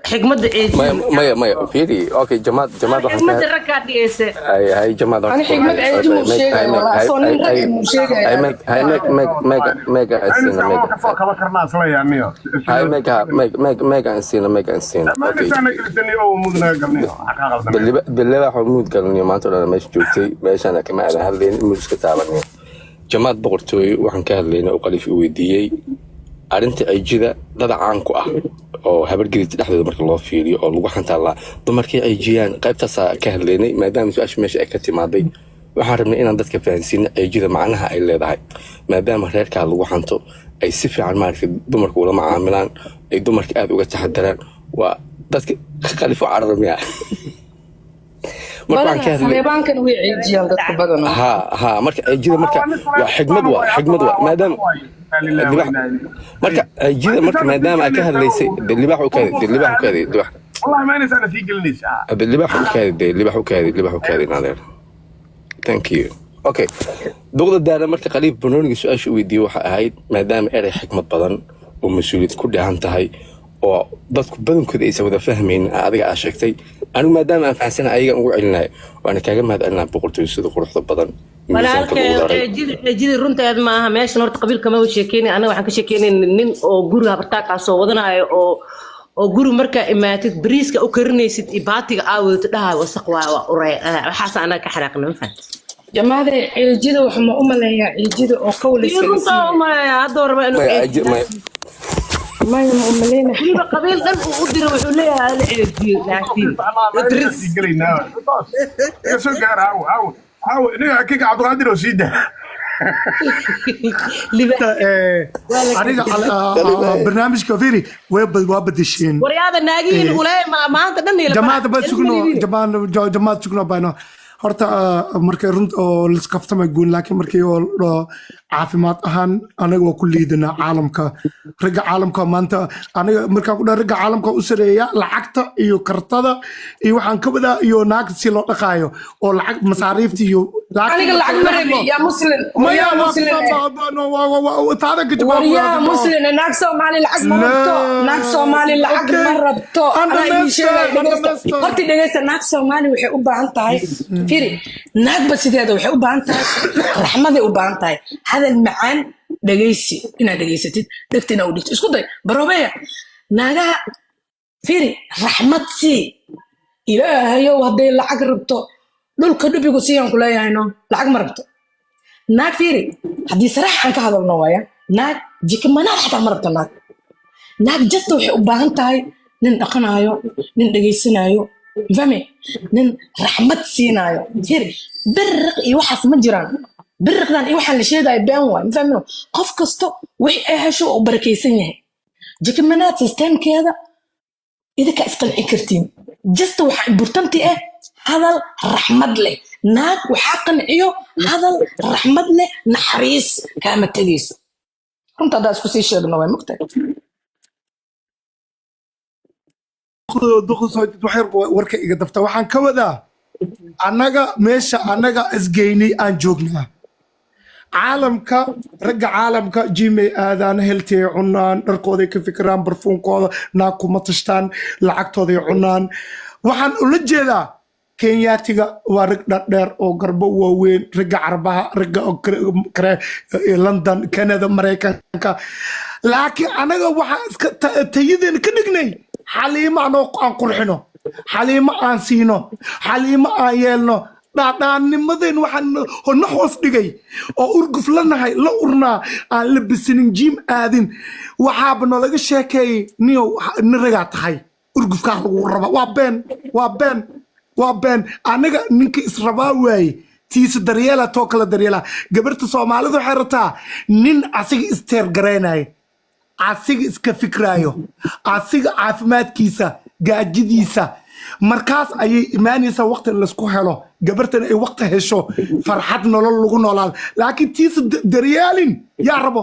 حكمة ما فيري اوكي جماد حكمة الركعة ديسة هاي جماد أنا حكمة عيدي مشيغة والله أصلا نرجع مشيغة هاي ميجا انسينا كفا كرنا اصلا يعني هاي ميجا انسينا اوكي بالله حمود قالني ما ترى انا ماشي جوجتي ماشي انا كما انا هلين مش كتابني جماد بقرتوي waxaan ka hadlaynaa oo qalif u weydiiyay arinta ay jida dad caan ku ah oo habargidid dhexdeeda marka loo fiiriyo oo lagu xantaa dumarkii ay jiyaan qaybtaas ka hadlaynay maadaama su'aasha meesha ay ka timaaday waxaan rabnay inaan dadka fahansiino ay jida macnaha ay leedahay maadaama reerka lagu xanto ay si fiican maarkay dumarku wala macaamilaan ay dumarka aad uga taxadaraan waa dadka qalif u cararmiya markaan ka hadlay bankan way ciidiyaan dadka badan ha marka ay jida marka waa xigmad waa maadaama marka ay jida marka maadaama ka hadlaysay libax u kaadi والله ما نسى انا في قلنيش libax u kaadi naadeer thank you okay doqda daara marka qaliib banooniga su'aasha weydiiyo waxa ahayd maadaama eray xigmad badan oo mas'uuliyad ku dhahan tahay oo dadku badankooda ay wada fahmeen adiga aad sheegtay anigu maadaama aan fahansanahay ayaga ugu celinahay waana kaaga mahadcelinaa boqortooyada sida quruxda badan جدي runteed maaha meeshan horta qabiilka ma sheekeynay anaga waxaan ka sheekeynay nin oo guriga bartaaka soo wadanayo oo guri marka imaatid bariiska u karinaysid ibaatiga aawad dhahay wasaq waa uray waxaas anaga ka xanaaqna ma fahant jamaade ciidida waxa ma u maleeyaa ciidida oo kawlaysan runta u maleeyaa hadda raba inuu ما يملينا حبيبي قبيل دم ودير وحوليها العيدي لكن ادرس قلينا يا سو غار هاو ني كيك عبد القادر وسيده aniga barnaamijka firi waa badisheen waryaada naagiin ulay maanta dhan jamaad sugno bayno horta markay runt oo liskaftama guun laakiin markay oo caafimaad ahaan anaga waa ku liidanaa caalamka ragga caalamka maanta aniga markaan ku dhahay ragga caalamka u sareeya lacagta iyo kartada iyo waxaan ka wadaa iyo naagta si loo dhaqaayo oo lacag masaariifta iyo aniga lacag ma rabi yaa muslim taada ka jawaab yaa muslim naag Soomaali lacag ma rabto naag Soomaali lacag ma rabto ana horta dhageysta naag Soomaali waxay u baahan tahay firi naag basideeda waxay u baahan tahay raxmaday u baahan tahay هذا المعان دقيسي إنا دقيستي دكتنا ودكت اسكو داي بروبيا ناغا فيري رحمتي إلهي وهدي لعق ربطو دول كدو بيقو سيان كلايا هينو لعق مربطو ناغ فيري هدي صراحة عنك هذا النوايا ناغ جيك منال حتى مربطو ناغ جستو وحي أباهن تاي نين أقنايو نين دقيسنايو فهمي نين رحمت سينايو فيري برق يوحف مجران برقدان إيه وحن لشيء بين وين فهمنا قف كستو وحي إيه شو بركيسينه جيك منات سيستم كذا إذا كأسقل إكرتين جست وح برتمتي إيه هذا الرحمة له ناك وحقن إيو هذا الرحمة له نحريس كامل تديس كنت هذا سكسي شيء بنوع مكتب دخل صوت وحير وركة إذا دفت وحن كوذا أناجا ماشى أناجا إسجيني أنجوجنا عالمك رجع عالمك جيمي آذان هلتي عنان ركودي كفكران برفون قاضي ناكو متشتان لعقتودي عنان وحن ولجدا كينياتيغا ورق دير او غربو وين رجع عربها رجع لندن كندا مريكانكا لكن أنا وحن تيدين كدغني حليمة أنا قرحنو حليمة أنسينو حليمة أيلنو dhaadhaanimadeen waxaan honna hoos dhigay oo urguf lanahay la urnaa aan la bisinin jiim aadin waxaaba nolaga sheekeeyey niyo niragaa tahay urgufkaa lagu raba waa been aniga ninka israbaa waaye tiisa daryeela too kala daryeela gabarta Soomaalidu waxay rataa nin asiga isteergaraynaya asiga iska fikraayo asiga caafimaadkiisa gaajidiisa markaas ayay imaanaysa waqti la isku helo gabartan ay waqti hesho farxad nolol lagu noolaado laakiin tiisa daryaalin yaa rabo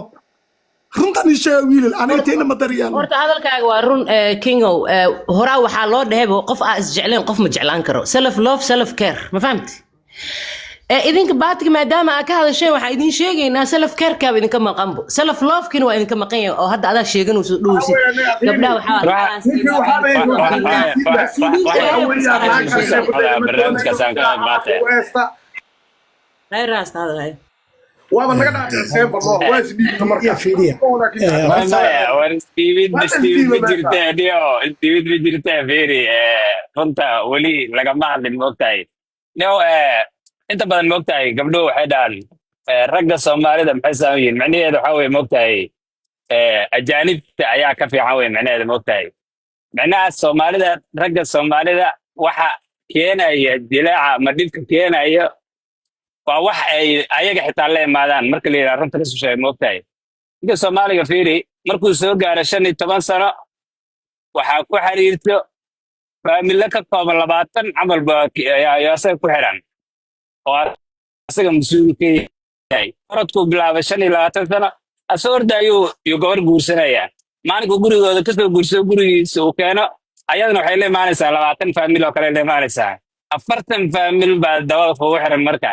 runtan isha wiilal aniga teena ma daryaalin horta hadalkaaga waa run kingo horaa waxaa loo dhahay qof aan is jecleen qof ma jeclaan karo self love self care ma fahamti idinka baatiga maadaama aad ka hadasheen waxaa idin sheegaynaa self carekaaba idinka maqanbo self lovekina waa idinka maqan yahay oo hadda adaa sheeganayso dhowsid gabdhaha waxaa waaba naga dhaadhiceen ballo waa isdhiibta marka fiiriya Steve jirta fiiri runta weli lagama hadlin moogtahay no inta badan moogtahay gabdho waxay dhahan ragga Soomaalida maxay sameeyeen macnaheedu waxa weeye moogtahay ajaanibta ayaa ka fiican weeye macnaheedu moogtahay macnaha Soomaalida ragga Soomaalida waxa keenaya dilaaca ma dhibka keenaya waa wax ay ayaga xitaa la imaadaan marka la yiraahdo runta isu sheeg moogtahay ninka Soomaaliga fiiri markuu soo gaaro 15 sano waxa ku xiriirto faamilada ka kooban 20 camal ba asaga ku xiran oo asaga mas'uulka yahay orodku bilaabo 25 sano asoordayo iyo gabar guursanaya maalinka gurigooda ka soo guurso gurigiisa uu keeno ayadana waxay la imaanaysaa 20 faamil oo kale la imaanaysaa 40 faamil baa dawada ugu xiran marka